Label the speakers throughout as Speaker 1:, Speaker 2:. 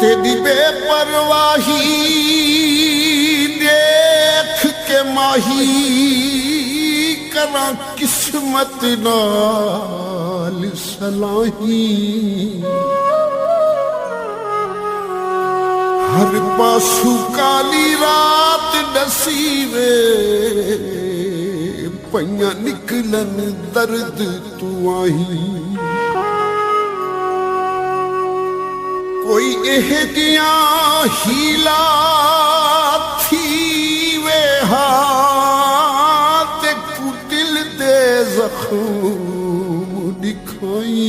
Speaker 1: तेरी बेपरवाही देख के माही करा किस्मत नाल सलाही। हर पासू काली रात नसीबे पइया निकलन दर्द तू आई। कोई एह दिया हीला थी वे हाथ कु दिल दे जख्म दिखाई।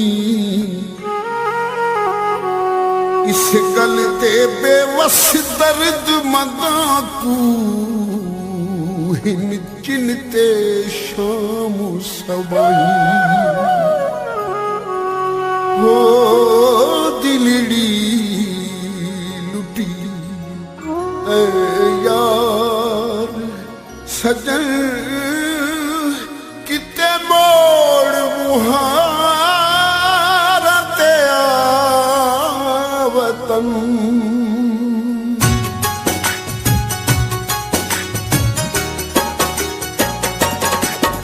Speaker 1: इस गल ते बेवस दर्द मदा को हिन चिनते शाम सवाई। हो दिलड़ी लुटी ऐ यार सजन किते मोड़ मुहारा ते वतन।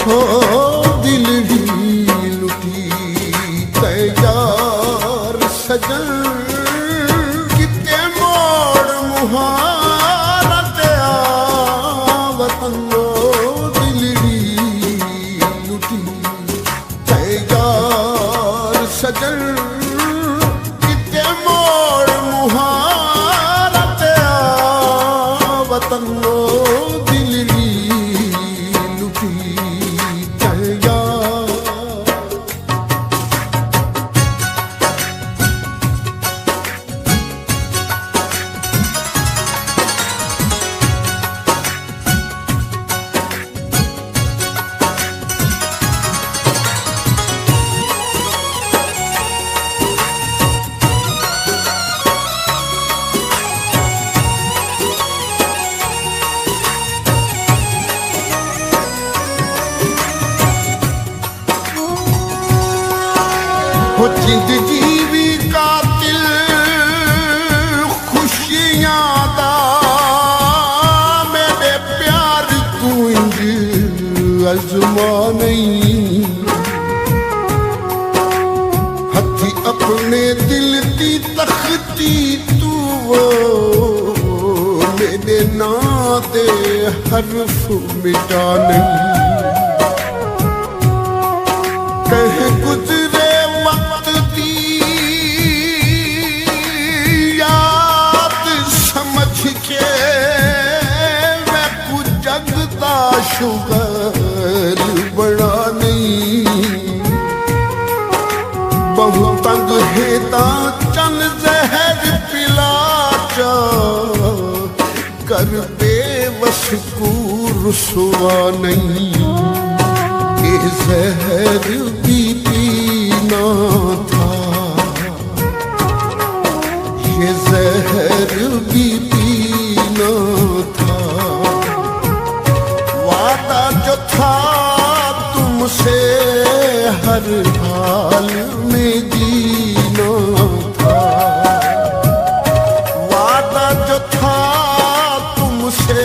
Speaker 1: हो दिलड़ी लुटी ऐ यार सजन किते मोड़ मुहारा ते वतन। दिलड़ी लुटी ऐ यार सजन किते मोड़ मुहारा ते वतन। दिलड़ी लुटी ऐ यार। हो जिंदगी भी कातिल खुशियां दा मेरे प्यार तू इंज अजमा नहीं। हथी अपने दिल की तख्ती तू वो मेरे ना दे हर्फ मिटा नहीं। कह गुजरे वक्त दी याद समझ के मैं कुछ जगदा शुगर बड़ा नहीं। बहु तंग है ता चन जहर पिला चा कर बेवस को रुसवा नहीं। ये जहर भी पीना था, ये जहर भी पीना था। वादा जो था तुमसे हर हाल में जीना था। वादा जो था तुमसे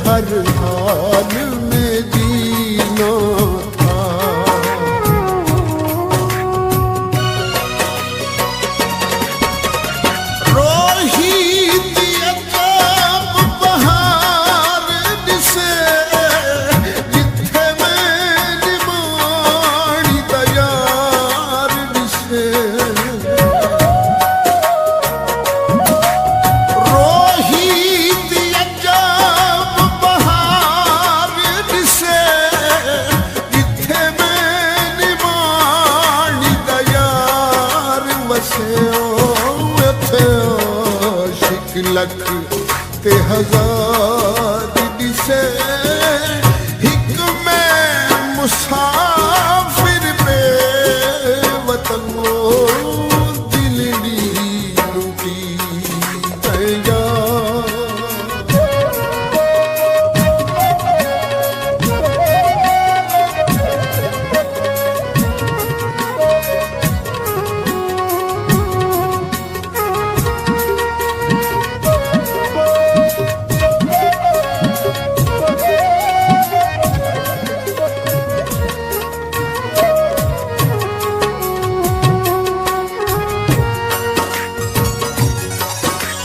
Speaker 1: हर हाल में जीना था। रोहित अजब बहार दिसे जिथे मैंने माणी दयार दिसे। रोहित अजब बहार दिसे जिथे मैंने माणी दयार वसे। आशिक लख ते हजार दिसे हिक में मुसाफिर पे वतन। दिलड़ी लुटी ऐ यार।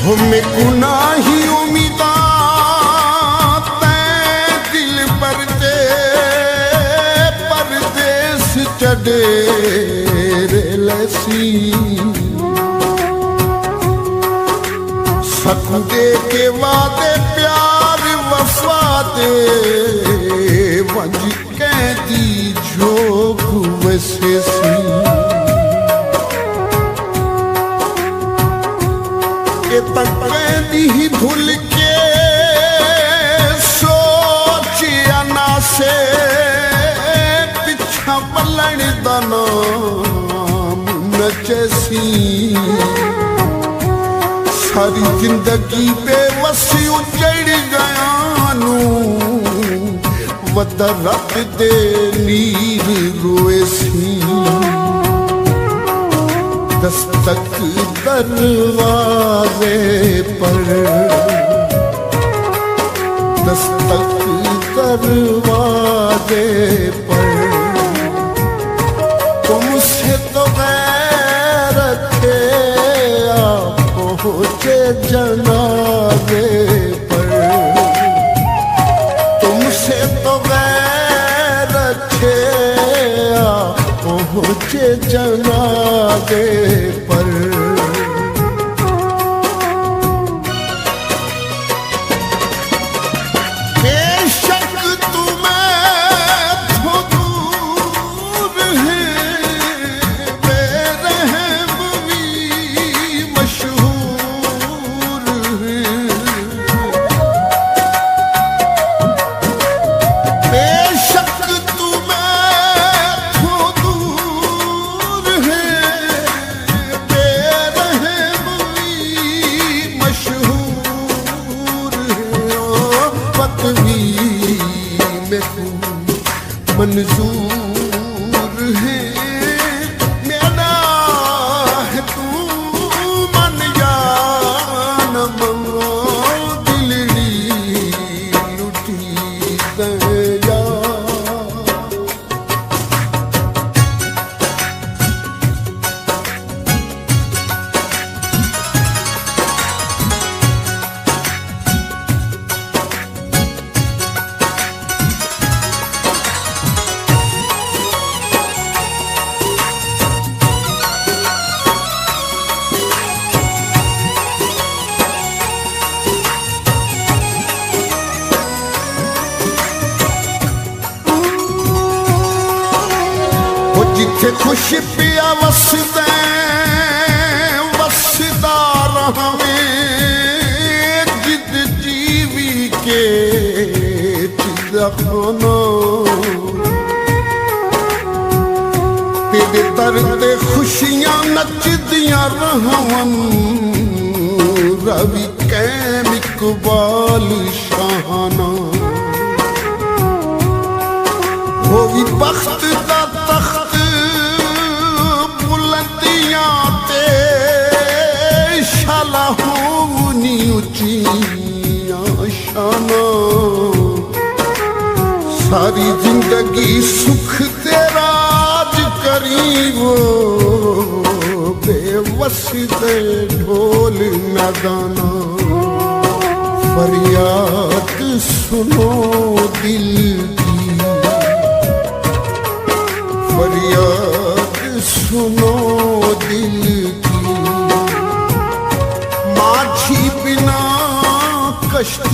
Speaker 1: मैं गुनाही उम्मीदा दिल पर दे परदेस चढ़े लसी सकुदे के वादे प्यार वफा दे वंज कैदी जोग वैसे सी ये तक कैदी ही भूल के सोचिया ना से पिछा पलण दा नाम नचसी सारी जिंदगी बेवसी उजड़ गया नू वद रत दे नीर रोए सी दस्तक दरवाजे पर दस्तक दरवाजे पर तुमसे तो गैर रखे पहुँचे जनाजे पर तुमसे तो गैर रखे पहुँचे जनाजे पर बेशक तुम्हें तो दूर है बेरहम भी मशहूर है बेशक मंजूर है मेरा है तू मन जान मनो दिलड़ी लुटी दया जिथे खुश पिया वसदे वसदा रहे जिद जीवी के चिदखाना तेरे दर्द खुशियां नचदियां रहवन रवि कैम इकबाल शाहाना होगी बख्त दा तख्त शाला होनी ऊंचिया शाना सारी जिंदगी सुख तेरा करीब बेवस दे ढोल न गाना फरियाद सुनो दिल की फरियाद सुनो दिल की माझी बिना कष्ट